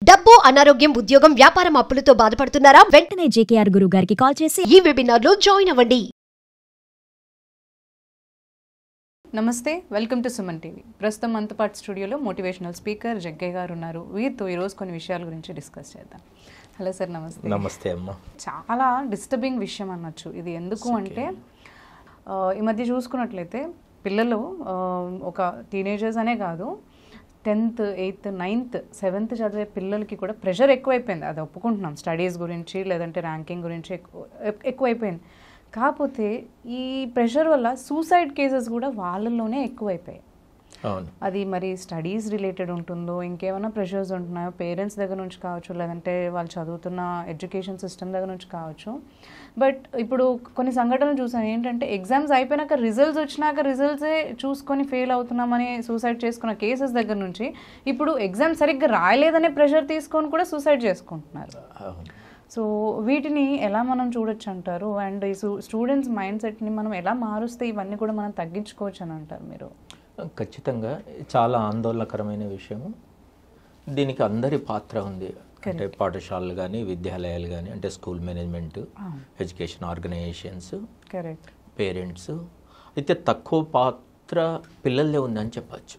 డబ్బు, అనారోగ్యం, ఉద్యోగం, వ్యాపారం అప్పులతో బాధపడుతున్నారా? వెంటనే జేకేఆర్ గురువు గారికి కాల్ చేసి ఈ వెబినార్ లో జాయిన్ అవ్వండి. నమస్తే, వెల్కమ్ టు సుమన్ టీవీ. ప్రస్తుతం మనతో పాటు స్టూడియోలో మోటివేషనల్ స్పీకర్ జగ్గయ్య గారు ఉన్నారు. వీరితో ఈరోజు కొన్ని విషయాల గురించి డిస్కస్ చేద్దాం. హలో సార్, నమస్తే. నమస్తే అమ్మ. చాలా డిస్టర్బింగ్ విషయం అనొచ్చు ఇది. ఎందుకు అంటే ఈ మధ్య చూసుకున్నట్లయితే పిల్లలు ఒక టీనేజర్స్ అనే కాదు, 10th, 8th, 9th, 7th చదివే పిల్లలకి కూడా ప్రెషర్ ఎక్కువైపోయింది. అది ఒప్పుకుంటున్నాం, స్టడీస్ గురించి లేదంటే ర్యాంకింగ్ గురించి ఎక్కువైపోయింది. కాకపోతే ఈ ప్రెషర్ వల్ల సూసైడ్ కేసెస్ కూడా వాళ్ళలోనే ఎక్కువైపోయాయి. అది మరి స్టడీస్ రిలేటెడ్ ఉంటుందో, ఇంకేమైనా ప్రెషర్స్ ఉంటున్నాయో, పేరెంట్స్ దగ్గర నుంచి కావచ్చు, లేదంటే వాళ్ళు చదువుతున్న ఎడ్యుకేషన్ సిస్టమ్ దగ్గర నుంచి కావచ్చు. బట్ ఇప్పుడు కొన్ని సంఘటనలు చూసాను ఏంటంటే, ఎగ్జామ్స్ అయిపోయినాక రిజల్ట్స్ వచ్చినాక రిజల్ట్సే చూసుకొని ఫెయిల్ అవుతున్నామని సూసైడ్ చేసుకున్న కేసెస్ దగ్గర నుంచి ఇప్పుడు ఎగ్జామ్ సరిగ్గా రాయలేదనే ప్రెషర్ తీసుకొని కూడా సూసైడ్ చేసుకుంటున్నారు. సో వీటిని ఎలా మనం చూడొచ్చు అంటారు? అండ్ ఈ స్టూడెంట్స్ మైండ్ సెట్ని మనం ఎలా మారుస్తే ఇవన్నీ కూడా మనం తగ్గించుకోవచ్చు అని అంటారు మీరు? ఖచ్చితంగా చాలా ఆందోళనకరమైన విషయము. దీనికి అందరి పాత్ర ఉంది. అంటే పాఠశాలలు కానీ, విద్యాలయాలు కానీ, అంటే school management, education organisations, parents. అయితే తక్కువ పాత్ర పిల్లలే ఉందని చెప్పచ్చు.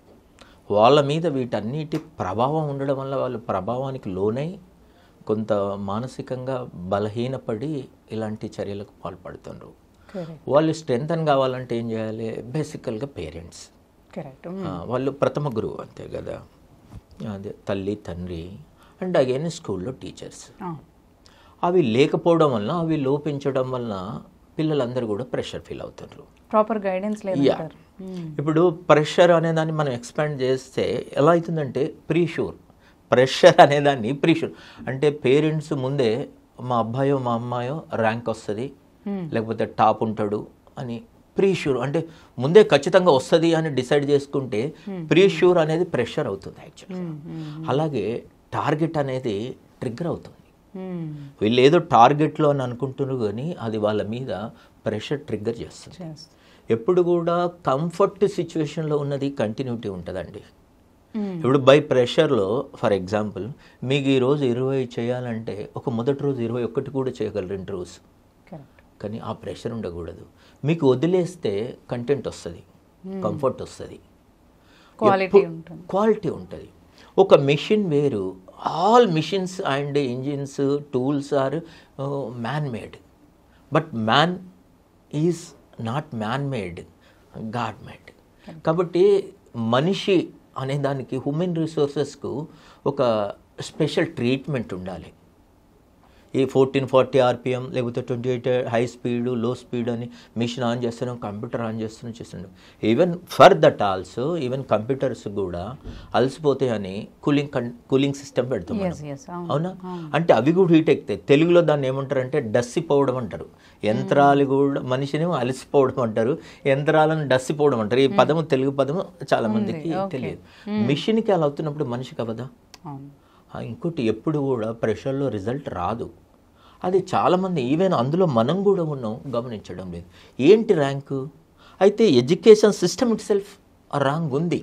వాళ్ళ మీద వీటన్నిటి ప్రభావం ఉండడం వల్ల వాళ్ళు ప్రభావానికి లోనై కొంత మానసికంగా బలహీనపడి ఇలాంటి చర్యలకు పాల్పడుతున్నారు. వాళ్ళు స్ట్రెంథన్ కావాలంటే ఏం చేయాలి? బేసికల్గా పేరెంట్స్, వాళ్ళు ప్రథమ గురువు, అంతే కదా. అదే తల్లి, తండ్రి, అండ్ అగైన్ స్కూల్లో టీచర్స్. అవి లేకపోవడం వలన, అవి లోపించడం వలన పిల్లలందరూ కూడా ప్రెషర్ ఫీల్ అవుతున్నారు. ప్రాపర్ గైడెన్స్ లేదు. ఇప్పుడు ప్రెషర్ అనేదాన్ని మనం ఎక్స్పాండ్ చేస్తే ఎలా అవుతుందంటే, ప్రెషర్ అనేదాన్ని ప్రీషూర్ అంటే పేరెంట్స్ ముందే మా అబ్బాయో మా అమ్మాయో ర్యాంక్ వస్తుంది, లేకపోతే టాప్ ఉంటాడు అని ప్రీష్యూర్, అంటే ముందే ఖచ్చితంగా వస్తుంది అని డిసైడ్ చేసుకుంటే ప్రీష్యూర్ అనేది ప్రెషర్ అవుతుంది యాక్చువల్గా. అలాగే టార్గెట్ అనేది ట్రిగ్గర్ అవుతుంది. వీళ్ళు ఏదో టార్గెట్లో అని అనుకుంటున్నారు కానీ అది వాళ్ళ మీద ప్రెషర్ ట్రిగ్గర్ చేస్తుంది. ఎప్పుడు కూడా కంఫర్ట్ సిచ్యువేషన్లో ఉన్నది కంటిన్యూటీ ఉంటుందండి. ఇప్పుడు బై ప్రెషర్లో, ఫర్ ఎగ్జాంపుల్, మీకు ఈరోజు 20 చేయాలంటే ఒక మొదటి రోజు 21 కూడా చేయగలరు, 2 రోజు. కానీ ఆ ప్రెషర్ ఉండకూడదు. మీకు వదిలేస్తే కంటెంట్ వస్తుంది, కంఫర్ట్ వస్తుంది, క్వాలిటీ ఉంటుంది. ఒక మెషిన్ వేరు. All machines and engines, tools are man made, but man is not man made, God made. కాబట్టి మనిషి అనే దానికి, హ్యూమన్ రిసోర్సెస్కు ఒక స్పెషల్ ట్రీట్మెంట్ ఉండాలి. ఈ 1440 RPM లేకపోతే 28 హై స్పీడ్, లో స్పీడ్ అని మిషన్ ఆన్ చేస్తున్నాం, కంప్యూటర్ ఆన్ చేస్తున్నాం. Even for that also, even computers కూడా అలసిపోతాయని కూలింగ్ సిస్టమ్ పెడుతున్నాం, అవునా? అంటే అవి కూడా హీట్ ఎక్కుతాయి. తెలుగులో దాన్ని ఏమంటారంటే డస్సిపోవడం అంటారు. యంత్రాలు కూడా మనిషిని అలసిపోవడం అంటారు, యంత్రాలను డస్సిపోవడం అంటారు. ఈ పదము తెలుగు పదము చాలా మందికి తెలియదు. మిషన్కి అలా అవుతున్నప్పుడు మనిషికి అవదా? ఇంకోటి, ఎప్పుడు కూడా ప్రెషర్లో రిజల్ట్ రాదు. అది చాలామంది, ఈవెన్ అందులో మనం కూడా ఉన్నాం, గమనించడం లేదు. ఏంటి ర్యాంకు? అయితే education system it self wrong ఉంది.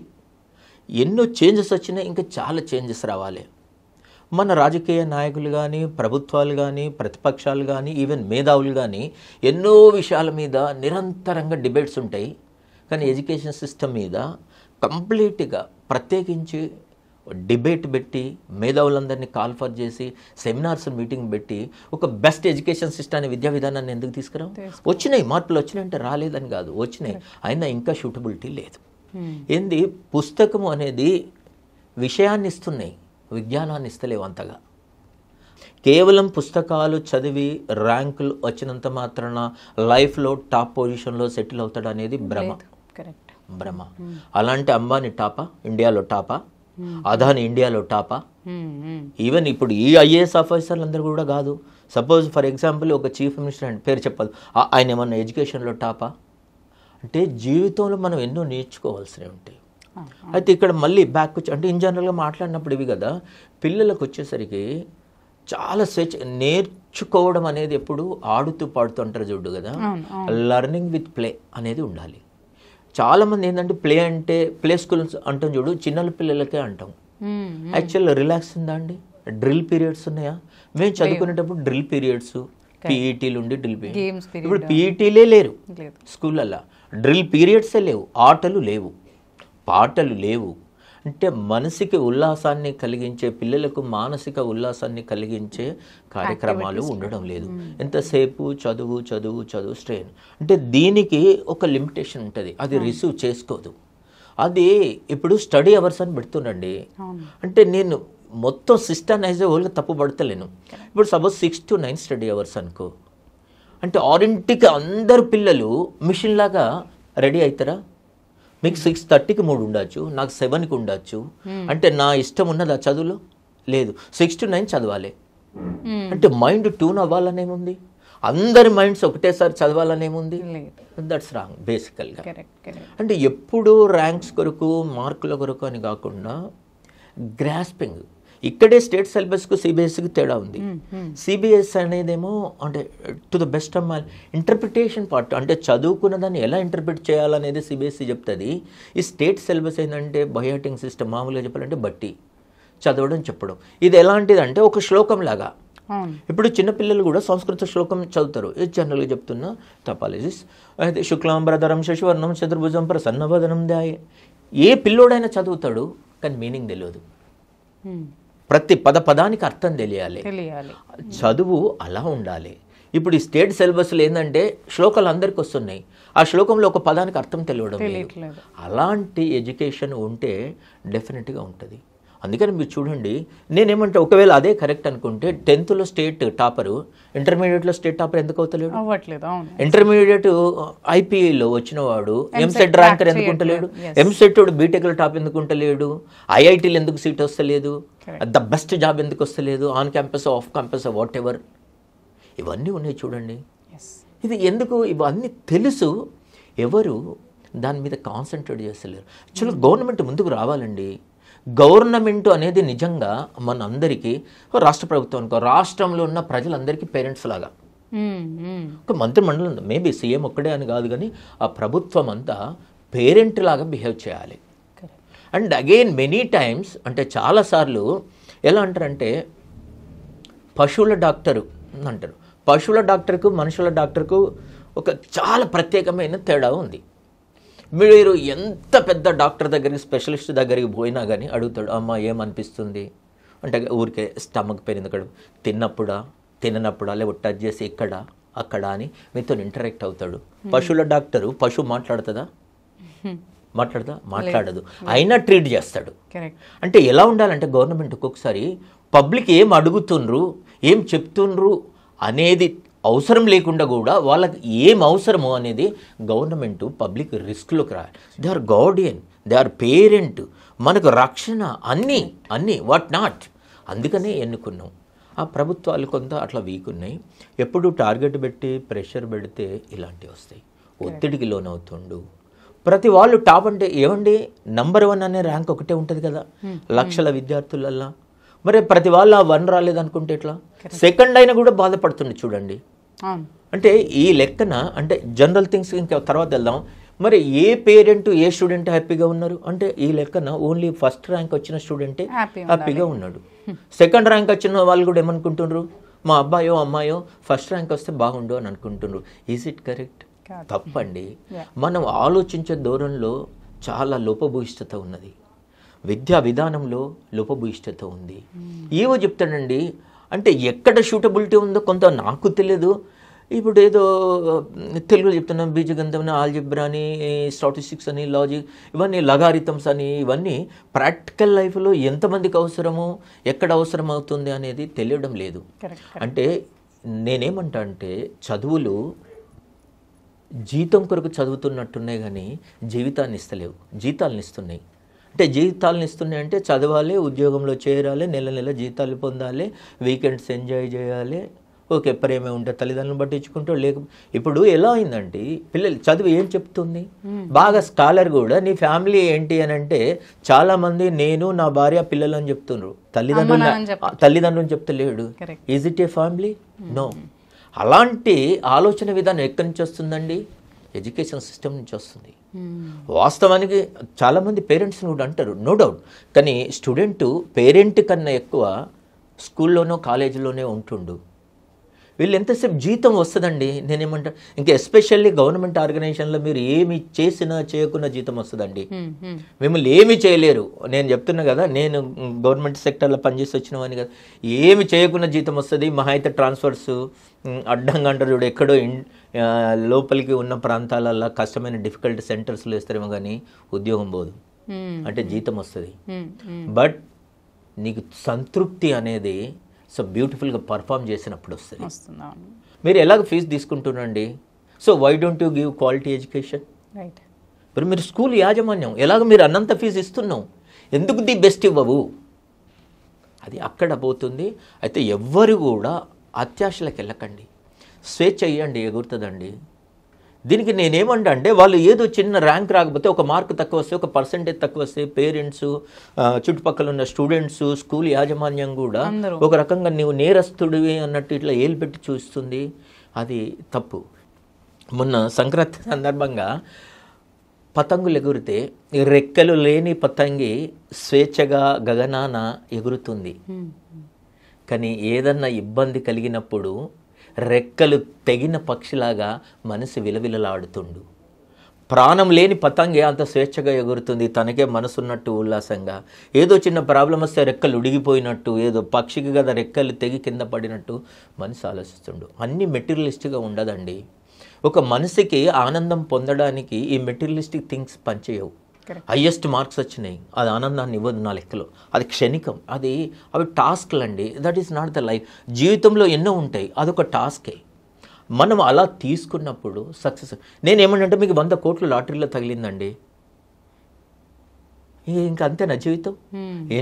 ఎన్నో చేంజెస్ వచ్చినాయి, ఇంకా చాలా చేంజెస్ రావాలి. మన రాజకీయ నాయకులు కానీ, ప్రభుత్వాలు కానీ, ప్రతిపక్షాలు కానీ, ఈవెన్ మేధావులు కానీ ఎన్నో విషయాల మీద నిరంతరంగా డిబేట్స్ ఉంటాయి. కానీ ఎడ్యుకేషన్ సిస్టమ్ మీద కంప్లీట్గా ప్రత్యేకించి డిబేట్ పెట్టి, మేధావులందరినీ కాల్ఫర్ చేసి, సెమినార్స్ మీటింగ్ పెట్టి ఒక బెస్ట్ ఎడ్యుకేషన్ సిస్టమ్ అనే విద్యా విధానాన్ని ఎందుకు తీసుకురాం? వచ్చినాయి, మార్పులు వచ్చినాయంటే రాలేదని కాదు, వచ్చినాయి. అయినా ఇంకా షూటబిలిటీ లేదు. ఏంది, పుస్తకము అనేది విషయాన్ని ఇస్తున్నాయి, విజ్ఞానాన్ని ఇస్తలేవు అంతగా. కేవలం పుస్తకాలు చదివి ర్యాంకులు వచ్చినంత మాత్రాన లైఫ్లో టాప్ పొజిషన్లో సెటిల్ అవుతాడు అనేది భ్రమ. అలాంటి అంబానీ టాపా? ఇండియాలో టాపా? అదాని ఇండియాలో టాపా? ఈవెన్ ఇప్పుడు ఈ IAS ఆఫీసర్లు అందరూ కూడా కాదు. సపోజ్ ఫర్ ఎగ్జాంపుల్ ఒక చీఫ్ మినిస్టర్ అంటే పేరు చెప్పదు, ఆయన ఏమన్నా ఎడ్యుకేషన్లో టాపా? అంటే జీవితంలో మనం ఎన్నో నేర్చుకోవాల్సినవి ఉంటాయి. అయితే ఇక్కడ మళ్ళీ బ్యాక్ వచ్చి, అంటే ఇన్ జనరల్గా మాట్లాడినప్పుడు ఇవి కదా, పిల్లలకు వచ్చేసరికి చాలా నేర్చుకోవడం అనేది ఎప్పుడు ఆడుతూ పాడుతూ అంటారు చూడు కదా, లర్నింగ్ విత్ ప్లే అనేది ఉండాలి. చాలామంది ఏంటంటే ప్లే అంటే ప్లే స్కూల్స్ అంటాం చూడు, చిన్న పిల్లలకే అంటాం. యాక్చువల్ రిలాక్స్ ఉందా అండి? డ్రిల్ పీరియడ్స్ ఉన్నాయా? మేము చదువుకునేటప్పుడు డ్రిల్ పీరియడ్స్, పీఈటీలు ఉండి డ్రిల్ Games పీరియడ్. ఇప్పుడు పీఈటీలే లేరు లేదు. స్కూళ్ళల్లో, డ్రిల్ పీరియడ్సే లేవు, ఆటలు లేవు, పాటలు లేవు. అంటే మనసుకి ఉల్లాసాన్ని కలిగించే, పిల్లలకు మానసిక ఉల్లాసాన్ని కలిగించే కార్యక్రమాలు ఉండడం లేదు. ఎంతసేపు చదువు చదువు చదువు స్ట్రెయిన్. అంటే దీనికి ఒక లిమిటేషన్ ఉంటుంది, అది రిసీవ్ చేసుకోదు. అది ఇప్పుడు స్టడీ అవర్స్ అని పెడుతుండండి. అంటే నేను మొత్తం సిస్టమ్ యాజ్ ఏ హోల్గా తప్పు పడతలేను. ఇప్పుడు సపోజ్ 6 to 9 స్టడీ అవర్స్ అనుకో, అంటే 6కి అందరు పిల్లలు మిషన్ లాగా రెడీ అవుతారా? మీకు 6:30కి 3 ఉండొచ్చు, నాకు 7కి ఉండొచ్చు. అంటే నా ఇష్టం ఉన్నది ఆ చదువులో లేదు. 6 to 9 చదవాలి. అంటే మైండ్ ట్యూన్ అవ్వాలనేముంది? అందరి మైండ్స్ ఒకటేసారి చదవాలనేముంది? దట్స్ రాంగ్ బేసికల్గా. అంటే ఎప్పుడు ర్యాంక్స్ కొరకు, మార్కుల కొరకు అని కాకుండా గ్రాస్పింగ్. ఇక్కడే స్టేట్ సిలబస్కు సిబిఎస్సికి తేడా ఉంది. సిబిఎస్ అనేదేమో అంటే to the best of my interpretation part, అంటే చదువుకున్న దాన్ని ఎలా ఇంటర్ప్రిట్ చేయాలనేది సిబిఎస్సి చెప్తుంది. ఈ స్టేట్ సిలబస్ ఏంటంటే బయోటింగ్ సిస్టమ్, మామూలుగా చెప్పాలంటే బట్టి చదవడం చెప్పడం. ఇది ఎలాంటిది అంటే ఒక శ్లోకం లాగా. ఇప్పుడు చిన్నపిల్లలు కూడా సంస్కృత శ్లోకం చదువుతారు. ఇది జనరల్గా చెప్తున్నా టపాలజిస్. అయితే శుక్లాంబరధరం శశివర్ణం చతుర్భుజం ప్రసన్నవదనం ధ్యాయే. ఏ పిల్లోడైనా చదువుతాడు, కానీ మీనింగ్ తెలియదు. ప్రతి పదానికి అర్థం తెలియాలి. చదువు అలా ఉండాలి. ఇప్పుడు ఈ స్టేట్ సిలబస్లో ఏంటంటే శ్లోకాలు అందరికి వస్తున్నాయి, ఆ శ్లోకంలో ఒక పదానికి అర్థం తెలియడం లేదు. అలాంటి ఎడ్యుకేషన్ ఉంటే డెఫినెట్గా ఉంటుంది. అందుకని మీరు చూడండి, నేనేమంటే ఒకవేళ అదే కరెక్ట్ అనుకుంటే 10th స్టేట్ టాపరు ఇంటర్మీడియట్లో స్టేట్ టాపర్ ఎందుకు అవుతలేడు? ఇంటర్మీడియట్ ఐపీఏలో వచ్చిన వాడు ఎంసెట్ ర్యాంకర్ ఎందుకు ఉంటలేడు? ఎంసెట్ బీటెక్లో టాప్ ఎందుకు ఉంటలేడు? ఐఐటీలు ఎందుకు సీట్ వస్తలేదు? ద బెస్ట్ జాబ్ ఎందుకు వస్తలేదు? On campus, off campus, what ever, ఇవన్నీ ఉన్నాయి చూడండి. ఇది ఎందుకు? ఇవన్నీ తెలుసు, ఎవరు దాని మీద కాన్సన్ట్రేట్ చేస్తలేరు. యాక్చువల్గా గవర్నమెంట్ ముందుకు రావాలండి. గవర్నమెంట్ అనేది నిజంగా మన అందరికీ, రాష్ట్ర ప్రభుత్వం అనుకో, రాష్ట్రంలో ఉన్న ప్రజలందరికీ పేరెంట్స్ లాగా. ఒక మంత్రిమండలం మేబీ సీఎం ఒక్కడే అని కాదు, కానీ ఆ ప్రభుత్వం అంతా పేరెంట్ లాగా బిహేవ్ చేయాలి. అండ్ అగైన్ మెనీ టైమ్స్ అంటే చాలాసార్లు ఎలా అంటారంటే పశువుల డాక్టరు అంటారు. పశువుల డాక్టర్కు మనుషుల డాక్టర్కు ఒక చాలా ప్రత్యేకమైన తేడా ఉంది. మీరు ఎంత పెద్ద డాక్టర్ దగ్గరికి, స్పెషలిస్ట్ దగ్గరికి పోయినా కానీ అడుగుతాడు, అమ్మ ఏమనిపిస్తుంది అంటే ఊరికే స్టమక్ పెయిన్ ఎందుకు, తిన్నప్పుడా తిననప్పుడా, లేకపోతే టచ్ చేసి ఇక్కడ అక్కడ అని మీతో ఇంటరాక్ట్ అవుతాడు. పశువుల డాక్టరు పశువు మాట్లాడుతుందా? మాట్లాడదు, అయినా ట్రీట్ చేస్తాడు. అంటే ఎలా ఉండాలంటే గవర్నమెంట్ ఒక్కొక్కసారి పబ్లిక్ ఏం అడుగుతుండ్రు, ఏం చెప్తుండ్రు అనేది అవసరం లేకుండా కూడా వాళ్ళకి ఏం అవసరమో అనేది గవర్నమెంట్ పబ్లిక్ రిస్క్లోకి రా. They are guardian, they are parent, మనకు రక్షణ, అన్నీ వాట్ నాట్. అందుకనే ఎన్నుకున్నాం. ఆ ప్రభుత్వాలు కొంత అట్లా వీక్ ఉన్నాయి. ఎప్పుడు టార్గెట్ పెట్టి ప్రెషర్ పెడితే ఇలాంటివి వస్తాయి. ఒత్తిడికి లోనవుతుండు. ప్రతి వాళ్ళు టాప్ అంటే ఏమండి, నంబర్ 1 అనే ర్యాంక్ ఒకటే ఉంటుంది కదా లక్షల విద్యార్థులల్లా. మరి ప్రతి వాళ్ళు ఆ 1 రాలేదనుకుంటే ఎట్లా? సెకండ్ అయినా కూడా బాధపడుతుంది చూడండి. అంటే ఈ లెక్కన అంటే జనరల్ థింగ్స్ ఇంకా తర్వాత వెళ్దాం. మరి ఏ పేరెంట్ ఏ స్టూడెంట్ హ్యాపీగా ఉన్నారు అంటే ఈ లెక్కన ఓన్లీ ఫస్ట్ ర్యాంక్ వచ్చిన స్టూడెంటే హ్యాపీగా ఉన్నాడు. సెకండ్ ర్యాంక్ వచ్చిన వాళ్ళు కూడా ఏమనుకుంటున్నారు, మా అబ్బాయో అమ్మాయో ఫస్ట్ ర్యాంక్ వస్తే బాగుండు అని అనుకుంటున్నారు. Is it correct? తప్పండి. మనం ఆలోచించే ధోరణిలో చాలా లోపభూయిష్టత ఉన్నది. విద్యా విధానంలో లోపభూయిష్టత ఉంది. ఏవో చెప్తాడండి, అంటే ఎక్కడ సూటబిలిటీ ఉందో కొంత నాకు తెలియదు. ఇప్పుడు ఏదో తెలుగులో చెప్తున్నాం, బీజగణితం, ఆల్జిబ్రా అని, స్టాటిస్టిక్స్ అని, లాజిక్, ఇవన్నీ లగారిథమ్స్ అని, ఇవన్నీ ప్రాక్టికల్ లైఫ్లో ఎంతమందికి అవసరమో, ఎక్కడ అవసరం అవుతుంది అనేది తెలియడం లేదు. అంటే నేనేమంటా అంటే చదువులు జీతం కొరకు చదువుతున్నట్టున్నాయి కానీ జీవితాన్ని ఇస్తలేవు, జీతాలను ఇస్తున్నాయి. అంటే జీతాలను ఇస్తున్నాయి అంటే చదవాలి, ఉద్యోగంలో చేరాలి, నెల నెల జీతాలు పొందాలి, వీకెండ్స్ ఎంజాయ్ చేయాలి, ఓకే ప్రేమే ఉంటే తల్లిదండ్రులను పట్టించుకుంటూ లేక. ఇప్పుడు ఎలా అయిందంటే పిల్లలు చదువు ఏం చెప్తుంది, బాగా స్కాలర్ కూడా నీ ఫ్యామిలీ ఏంటి అని అంటే చాలామంది నేను నా భార్య పిల్లలు అని చెప్తున్నారు, తల్లిదండ్రులు చెప్తలేడు. Is it a family? No. అలాంటి ఆలోచన విధానం ఎక్కడి నుంచి వస్తుందండి? ఎడ్యుకేషన్ సిస్టమ్ నుంచి వస్తుంది. వాస్తవానికి చాలామంది పేరెంట్స్ని కూడా అంటారు, నో డౌట్. కానీ స్టూడెంట్ పేరెంట్ కన్నా ఎక్కువ స్కూల్లోనో కాలేజీలోనే ఉంటుండు. వీళ్ళు ఎంతసేపు జీతం వస్తుందండి. నేనేమంటా, ఇంకా ఎస్పెషల్లీ గవర్నమెంట్ ఆర్గనైజేషన్లో మీరు ఏమి చేసినా చేయకున్నా జీతం వస్తుందండి. మిమ్మల్ని ఏమి చేయలేరు. నేను చెప్తున్నా కదా, నేను గవర్నమెంట్ సెక్టర్లో పనిచేసి వచ్చినవని కదా, ఏమి చేయకున్నా జీతం వస్తుంది. మహా అయితే ట్రాన్స్ఫర్స్ అడ్డంగా అంటారు చూడు, ఎక్కడో లోపలికి ఉన్న ప్రాంతాలలో కష్టమైన డిఫికల్ట్ సెంటర్స్లో వేస్తారేమో కానీ ఉద్యోగం పోదు, అంటే జీతం వస్తుంది. బట్ నీకు సంతృప్తి అనేది సో బ్యూటిఫుల్గా పర్ఫామ్ చేసినప్పుడు వస్తుంది. మీరు ఎలాగ ఫీజు తీసుకుంటున్నాండి? So why don't you give quality education? Right. ఇప్పుడు మీరు స్కూల్ యాజమాన్యం ఎలాగ మీరు అన్నంత ఫీజు ఇస్తున్నావు, ఎందుకు ది బెస్ట్ ఇవ్వవు? అది అక్కడ పోతుంది. అయితే ఎవ్వరు కూడా అత్యాశలకు వెళ్ళకండి, స్వేచ్ఛ ఇవ్వండి, ఎగురుతుందండి. దీనికి నేనేమంటా అంటే, వాళ్ళు ఏదో చిన్న ర్యాంక్ రాకపోతే, ఒక మార్క్ తక్కువ వస్తే, ఒక పర్సంటేజ్ తక్కువ వస్తే, పేరెంట్స్, చుట్టుపక్కల ఉన్న స్టూడెంట్స్, స్కూల్ యాజమాన్యం కూడా ఒక రకంగా నీవు నేరస్తుడివి అన్నట్టు ఇట్లా ఏలు పెట్టి చూస్తుంది. అది తప్పు. మొన్న సంక్రాంతి సందర్భంగా పతంగులు ఎగురితే రెక్కలు లేని పతంగి స్వేచ్ఛగా గగనాన ఎగురుతుంది. కానీ ఏదన్నా ఇబ్బంది కలిగినప్పుడు రెక్కలు తెగిన పక్షిలాగా మనసు విలవిలలాడుతుండు. ప్రాణం లేని పతంగి అంత స్వేచ్ఛగా ఎగురుతుంది, తనకే మనసున్నట్టు ఉల్లాసంగా. ఏదో చిన్న ప్రాబ్లం వస్తే రెక్కలు ఉడిగిపోయినట్టు, ఏదో పక్షికి కదా రెక్కలు తెగి కింద పడినట్టు మనసు ఆలోచిస్తుండు. అన్నీ మెటీరియలిస్ట్గా ఉండదండి. ఒక మనసుకి ఆనందం పొందడానికి ఈ మెటీరియలిస్టిక్ థింగ్స్ పనిచేయవు. హయ్యెస్ట్ మార్క్స్ వచ్చినాయి, అది ఆనందాన్ని ఇవ్వదు నా లెక్కలో, అది క్షణికం. అవి టాస్క్లు అండి. That is not the life. జీవితంలో ఎన్నో ఉంటాయి, అదొక టాస్కే. మనం అలా తీసుకున్నప్పుడు సక్సెస్. నేనేమంటే, మీకు 100 కోట్లు లాటరీలో తగిలిందండి, ఇంకా అంతేనా జీవితం?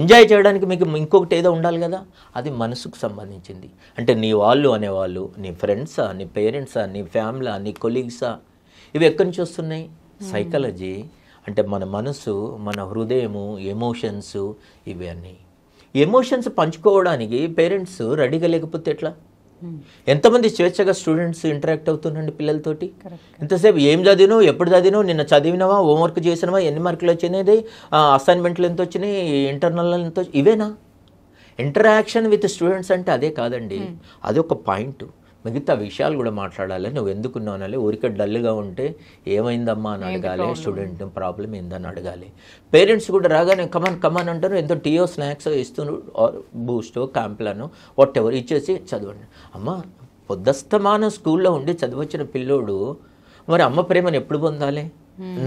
ఎంజాయ్ చేయడానికి మీకు ఇంకొకటి ఏదో ఉండాలి కదా, అది మనసుకు సంబంధించింది. అంటే నీ వాళ్ళు అనేవాళ్ళు నీ ఫ్రెండ్సా, నీ పేరెంట్సా, నీ ఫ్యామిలీ, నీ కొలీగ్సా, ఇవి ఎక్కడి నుంచి వస్తున్నాయి? సైకాలజీ అంటే మన మనసు, మన హృదయము, ఎమోషన్స్, ఇవన్నీ. ఎమోషన్స్ పంచుకోవడానికి పేరెంట్స్ రెడీగా లేకపోతే ఎట్లా? ఎంతమంది స్వేచ్ఛగా స్టూడెంట్స్ ఇంటరాక్ట్ అవుతున్నారండి పిల్లలతోటి? ఎంతసేపు ఏం చదివినావు, ఎప్పుడు చదివినావు, నిన్న చదివినావా, హోంవర్క్ చేసినావా, ఎన్ని మార్కులు వచ్చినాయి, అసైన్మెంట్లు ఎంత వచ్చినాయి, ఇంటర్నల్ ఎంత, ఇవేనా? ఇంటరాక్షన్ విత్ స్టూడెంట్స్ అంటే అదే కాదండి. అదొక పాయింట్. మిగతా విషయాలు కూడా మాట్లాడాలి. నువ్వు ఎందుకున్నావు అనాలి. ఊరికే డల్గా ఉంటే ఏమైందమ్మా అని అడగాలి, స్టూడెంట్ ప్రాబ్లం ఏందని అడగాలి. పేరెంట్స్ కూడా రాగానే కమాన్ అంటారు, ఎంతో టీయో స్నాక్స్ ఇస్తున్నారు, బూస్టో క్యాంప్లను వాట్ ఎవర్ ఇచ్చేసి చదవండి. అమ్మ పొద్దస్తమానం స్కూల్లో ఉండి చదివచ్చిన పిల్లోడు మరి అమ్మ ప్రేమను ఎప్పుడు పొందాలి,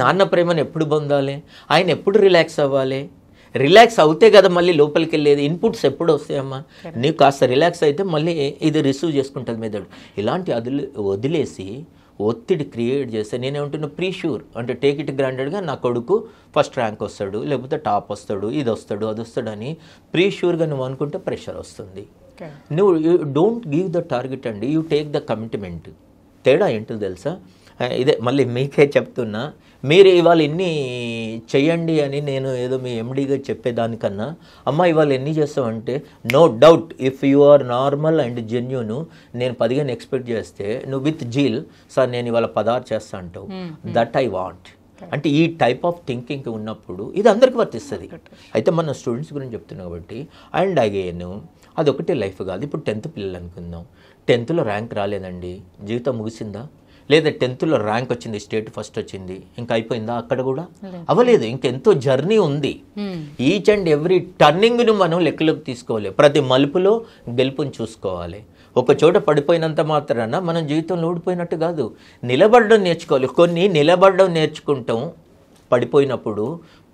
నాన్న ప్రేమను ఎప్పుడు పొందాలి, ఆయన ఎప్పుడు రిలాక్స్ అవ్వాలి? రిలాక్స్ అవుతే కదా మళ్ళీ లోపలికి వెళ్ళేది. ఇన్పుట్స్ ఎప్పుడు వస్తాయమ్మా? నీకు కాస్త రిలాక్స్ అయితే మళ్ళీ ఇది రిసీవ్ చేసుకుంటుంది మెదడు. ఇలాంటి వదిలేసి ఒత్తిడి క్రియేట్ చేస్తే నేనేమంటున్నా, ప్రీష్యూర్ అంటే టేక్ ఇట్ గ్రాంటెడ్గా నా కొడుకు ఫస్ట్ ర్యాంక్ వస్తాడు, లేకపోతే టాప్ వస్తాడు, ఇది వస్తాడు, అది వస్తాడు అని ప్రీష్యూర్గా నువ్వు అనుకుంటే ప్రెషర్ వస్తుంది. నువ్వు డోంట్ గివ్ ద టార్గెట్ అండి, యూ టేక్ ద కమిట్మెంట్. తేడా ఏంటో తెలుసా? ఇదే మళ్ళీ మీకే చెప్తున్నా, మీరు ఇవాళ ఎన్ని చెయ్యండి అని నేను ఏదో మీ ఎండీగా చెప్పేదానికన్నా, అమ్మ ఇవాళ ఎన్ని చేస్తావంటే, no doubt if you are normal and genuine, నేను 15 ఎక్స్పెక్ట్ చేస్తే నువ్వు విత్ జీల్ సార్ నేను ఇవాళ 16 చేస్తా అంటావు. That I want. అంటే ఈ టైప్ ఆఫ్ థింకింగ్ ఉన్నప్పుడు ఇది అందరికీ వర్తిస్తుంది. అయితే మన స్టూడెంట్స్ గురించి చెప్తున్నాం కాబట్టి, అండ్ అగైన్ అదొకటే లైఫ్ కాదు. ఇప్పుడు 10th పిల్లలు అనుకుందాం, 10thలో ర్యాంక్ రాలేదండి, జీవితం ముగిసిందా? లేదా 10thలో ర్యాంక్ వచ్చింది, స్టేట్ ఫస్ట్ వచ్చింది, ఇంకా అయిపోయిందా? అక్కడ కూడా అవ్వలేదు, ఇంకెంతో జర్నీ ఉంది. ఈచ్ అండ్ ఎవ్రీ టర్నింగ్ను మనం లెక్కలోకి తీసుకోవాలి. ప్రతి మలుపులో గెలుపుని చూసుకోవాలి. ఒక చోట పడిపోయినంత మాత్రాన మనం జీవితంలో ఓడిపోయినట్టు కాదు. నిలబడడం నేర్చుకోవాలి. కొన్ని నిలబడడం నేర్చుకుంటాం, పడిపోయినప్పుడు,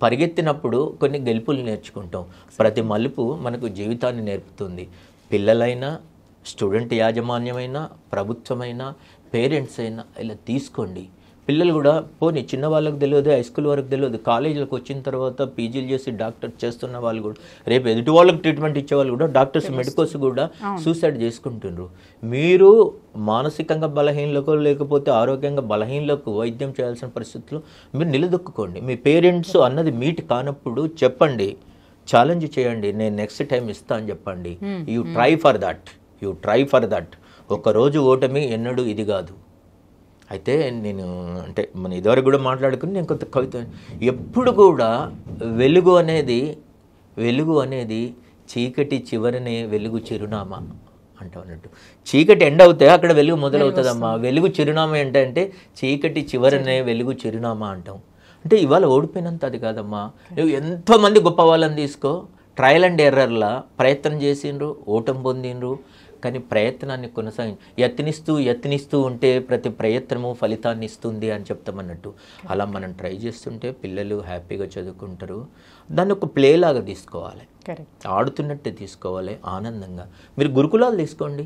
పరిగెత్తినప్పుడు కొన్ని గెలుపులు నేర్చుకుంటాం. ప్రతి మలుపు మనకు జీవితాన్ని నేర్పుతుంది. పిల్లలైనా, స్టూడెంట్ యాజమాన్యమైనా, ప్రభుత్వమైనా, పేరెంట్స్ అయినా ఇలా తీసుకోండి. పిల్లలు కూడా పోనీ చిన్న వాళ్ళకి తెలియదు, హై స్కూల్ వరకు తెలియదు, కాలేజీలకు వచ్చిన తర్వాత పీజీలు చేసి డాక్టర్ చేస్తున్న వాళ్ళు కూడా, రేపు ఎదుటి వాళ్ళకి ట్రీట్మెంట్ ఇచ్చేవాళ్ళు కూడా, డాక్టర్స్ మెడికోస్ కూడా సూసైడ్ చేసుకుంటున్నారు. మీరు మానసికంగా బలహీనలకు లేకపోతే ఆరోగ్యంగా బలహీనలకు వైద్యం చేయాల్సిన పరిస్థితుల్లో మీరు నిలదొక్కుకోండి. మీ పేరెంట్స్ అన్నది మీట్ కానప్పుడు చెప్పండి, ఛాలెంజ్ చేయండి, నేను నెక్స్ట్ టైం ఇస్తా అని చెప్పండి. You try for that. ఒకరోజు ఓటమి ఎన్నడూ ఇది కాదు. అయితే నేను అంటే మన ఇదివరకు కూడా మాట్లాడుకుని నేను కొంత కవిత, ఎప్పుడు కూడా వెలుగు అనేది చీకటి చివరనే వెలుగు చిరునామా అంటాం అన్నట్టు. చీకటి ఎండ్ అవుతే అక్కడ వెలుగు మొదలవుతుందమ్మా. వెలుగు చిరునామా ఏంటంటే చీకటి చివరనే వెలుగు చిరునామా అంటాం. అంటే ఇవాళ ఓడిపోయినంత అది కాదమ్మా. నువ్వు ఎంతోమంది గొప్ప వాళ్ళని తీసుకో, ట్రయల్ అండ్ ఎర్రర్లా ప్రయత్నం చేసిండ్రు, ఓటం పొందిండ్రు, కానీ ప్రయత్నాన్ని యత్నిస్తూ ఉంటే ప్రతి ప్రయత్నము ఫలితాన్ని ఇస్తుంది అని చెప్తామన్నట్టు. అలా మనం ట్రై చేస్తుంటే పిల్లలు హ్యాపీగా చదువుకుంటారు. దాన్ని ఒక ప్లే లాగా తీసుకోవాలి, ఆడుతున్నట్టే తీసుకోవాలి, ఆనందంగా. మీరు గురుకులాలు తీసుకోండి,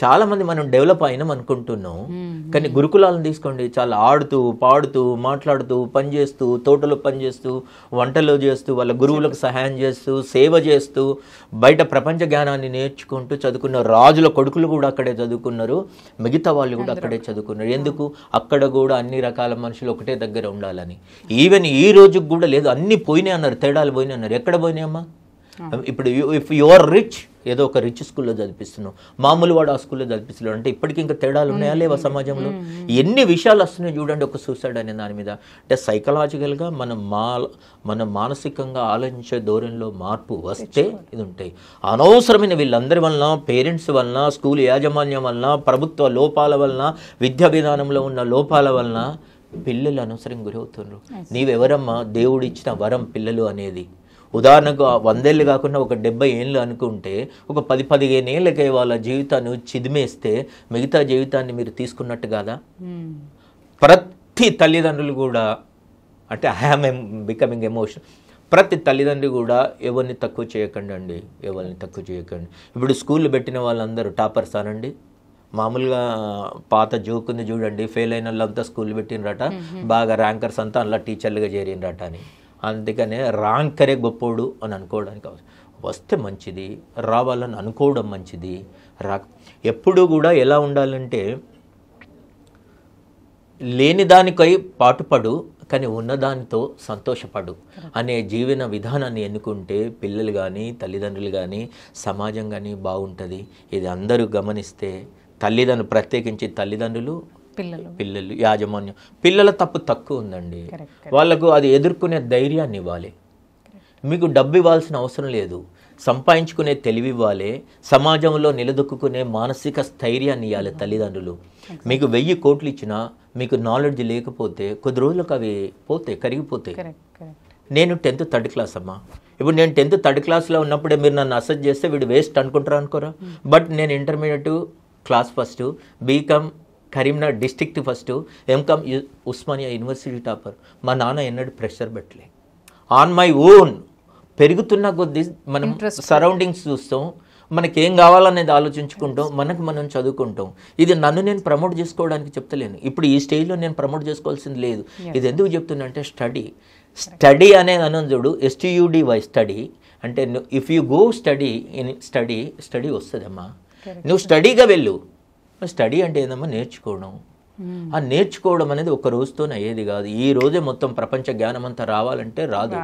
చాలామంది మనం డెవలప్ అయినాం అనుకుంటున్నాం, కానీ గురుకులాలను తీసుకోండి, చాలా ఆడుతూ పాడుతూ మాట్లాడుతూ పనిచేస్తూ తోటలో పనిచేస్తూ వంటలు చేస్తూ వాళ్ళ గురువులకు సహాయం చేస్తూ సేవ చేస్తూ బయట ప్రపంచ జ్ఞానాన్ని నేర్చుకుంటూ చదువుకున్న రాజుల కొడుకులు కూడా అక్కడే చదువుకున్నారు, మిగతా వాళ్ళు కూడా అక్కడే చదువుకున్నారు. ఎందుకు? అక్కడ కూడా అన్ని రకాల మనుషులు ఒకటే దగ్గర ఉండాలని. ఈవెన్ ఈ రోజుకి కూడా లేదు, అన్ని పోయినాయి అన్నారు, తేడాలు పోయినాయి అన్నారు. ఎక్కడ పోయినాయమ్మా? ఇప్పుడు ఇఫ్ యు ఆర్ రిచ్, ఏదో ఒక రిచ్ స్కూల్లో చదివిస్తున్నావు, మామూలు వాడు ఆ స్కూల్లో చదివిస్తున్నాడు అంటే ఇప్పటికీ ఇంకా తేడాలు ఉన్నాయా లేవా సమాజంలో? ఎన్ని విషయాలు వస్తున్నాయి చూడండి ఒక సూసైడ్ అనే దాని మీద. అంటే సైకలాజికల్గా మన మానసికంగా ఆలోచించే ధోరణిలో మార్పు వస్తే ఇది ఉంటాయి. అనవసరమైన వీళ్ళందరి వలన, పేరెంట్స్ వలన, స్కూల్ యాజమాన్యం వలన, ప్రభుత్వ లోపాల వలన, విద్యా విధానంలో ఉన్న లోపాల వలన పిల్లలు అనవసరంగా గురవుతున్నారు. నీవెవరమ్మా? దేవుడు ఇచ్చిన వరం పిల్లలు అనేది. ఉదాహరణకు 100 ఏళ్ళు కాకుండా ఒక 70 ఏళ్ళు అనుకుంటే ఒక 10-15 ఏళ్ళకే వాళ్ళ జీవితాన్ని చిదిమేస్తే మిగతా జీవితాన్ని మీరు తీసుకున్నట్టు కాదా? ప్రతి తల్లిదండ్రులు కూడా, అంటే ఐఎమ్ బికమింగ్ ఎమోషన్, ప్రతి తల్లిదండ్రులు కూడా ఎవరిని తక్కువ చేయకండి అండి, ఎవరిని తక్కువ చేయకండి. ఇప్పుడు స్కూల్లో పెట్టిన వాళ్ళందరూ టాపర్స్ అనండి. మామూలుగా పాత జోక్ ఉంది చూడండి, ఫెయిల్ అయిన వాళ్ళంతా స్కూల్ పెట్టినరట, బాగా ర్యాంకర్స్ అంతా అలా టీచర్లుగా చేరినరట అని. అందుకనే ర్యాంకరే గొప్పోడు అని అనుకోవడానికి వస్తే మంచిది, రావాలని అనుకోవడం మంచిది. ఎప్పుడూ కూడా ఎలా ఉండాలంటే లేని దానికై పాటుపడు కానీ ఉన్నదానితో సంతోషపడు అనే జీవన విధానాన్ని ఎన్నుకుంటే పిల్లలు కానీ తల్లిదండ్రులు కానీ సమాజం కానీ బాగుంటుంది. ఇది అందరూ గమనిస్తే, తల్లిదండ్రులు ప్రత్యేకించి తల్లిదండ్రులు, పిల్లలు, యాజమాన్యం. పిల్లల తప్పు తక్కువ ఉందండి, వాళ్ళకు అది ఎదుర్కొనే ధైర్యాన్ని ఇవ్వాలి. మీకు డబ్బు ఇవ్వాల్సిన అవసరం లేదు, సంపాదించుకునే తెలివి ఇవ్వాలి, సమాజంలో నిలదొక్కునే మానసిక స్థైర్యాన్ని ఇవ్వాలి తల్లిదండ్రులు. మీకు 1000 కోట్లు ఇచ్చినా మీకు నాలెడ్జ్ లేకపోతే కొద్ది రోజులకు అవి పోతాయి, కరిగిపోతాయి. నేను 10th థర్డ్ క్లాస్ అమ్మా. ఇప్పుడు నేను 10th థర్డ్ క్లాస్లో ఉన్నప్పుడే మీరు నన్ను అసెస్ చేస్తే వీడు వేస్ట్ అనుకుంటారా? అనుకోరా? బట్ నేను intermediate class first, BCom Karimnagar district first, MCom Osmania university topper. మా నాన్న ఎన్నడూ ప్రెషర్ పెట్టలే. ఆన్ మై ఓన్ పెరుగుతున్న కొద్దీ మనం సరౌండింగ్స్ చూస్తాం, మనకేం కావాలనేది ఆలోచించుకుంటాం, మనకు మనం చదువుకుంటాం. ఇది నన్ను నేను ప్రమోట్ చేసుకోవడానికి చెప్తలేను. ఇప్పుడు ఈ స్టేజ్లో నేను ప్రమోట్ చేసుకోవాల్సింది లేదు. ఇది ఎందుకు చెప్తున్నా అంటే స్టడీ అనేది అనందుడు STUDY స్టడీ అంటే ఇఫ్ యూ గో స్టడీ వస్తుందమ్మా. నువ్వు స్టడీగా వెళ్ళు. స్టడీ అంటే ఏందమ్మా? నేర్చుకోవడం. ఆ నేర్చుకోవడం అనేది ఒక రోజుతోనే అయ్యేది కాదు. ఈ రోజే మొత్తం ప్రపంచ జ్ఞానం అంతా రావాలంటే రాదు.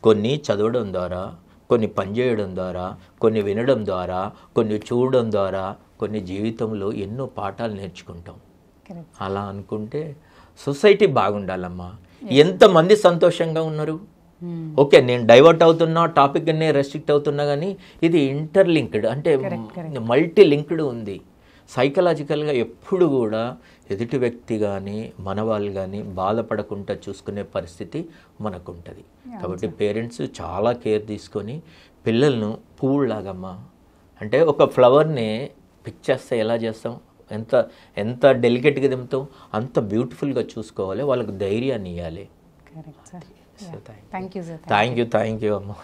కొన్ని చదవడం ద్వారా, కొన్ని పనిచేయడం ద్వారా, కొన్ని వినడం ద్వారా, కొన్ని చూడడం ద్వారా, కొన్ని జీవితంలో ఎన్నో పాఠాలు నేర్చుకుంటాం. అలా అనుకుంటే సొసైటీ బాగుండాలమ్మా. ఎంతమంది సంతోషంగా ఉన్నారు? ఓకే, నేను డైవర్ట్ అవుతున్నా, టాపిక్ అనే రెస్ట్రిక్ట్ అవుతున్నా, కానీ ఇది ఇంటర్లింక్డ్, అంటే మల్టీ లింక్డ్ ఉంది. సైకలాజికల్గా ఎప్పుడు కూడా ఎదుటి వ్యక్తి కానీ మన వాళ్ళు కానీ బాధపడకుండా చూసుకునే పరిస్థితి మనకు ఉంటుంది. కాబట్టి పేరెంట్స్ చాలా కేర్ తీసుకొని పిల్లలను పువ్వులాగమ్మా, అంటే ఒక ఫ్లవర్ని పిక్ చేస్తే ఎలా చేస్తాం, ఎంత డెలికేట్గా దింపుతాం, అంత బ్యూటిఫుల్గా చూసుకోవాలి, వాళ్ళకు ధైర్యాన్ని ఇవ్వాలి. థ్యాంక్ యూ అమ్మా.